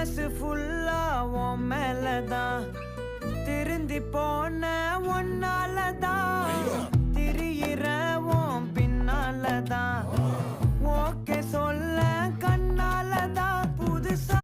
மனசு ஃபுல்லா உன் மேலதான் திருந்தி போன ஒன்னாலதான் திரியிற உன் பின்னாலதான் ஓகே சொல்ல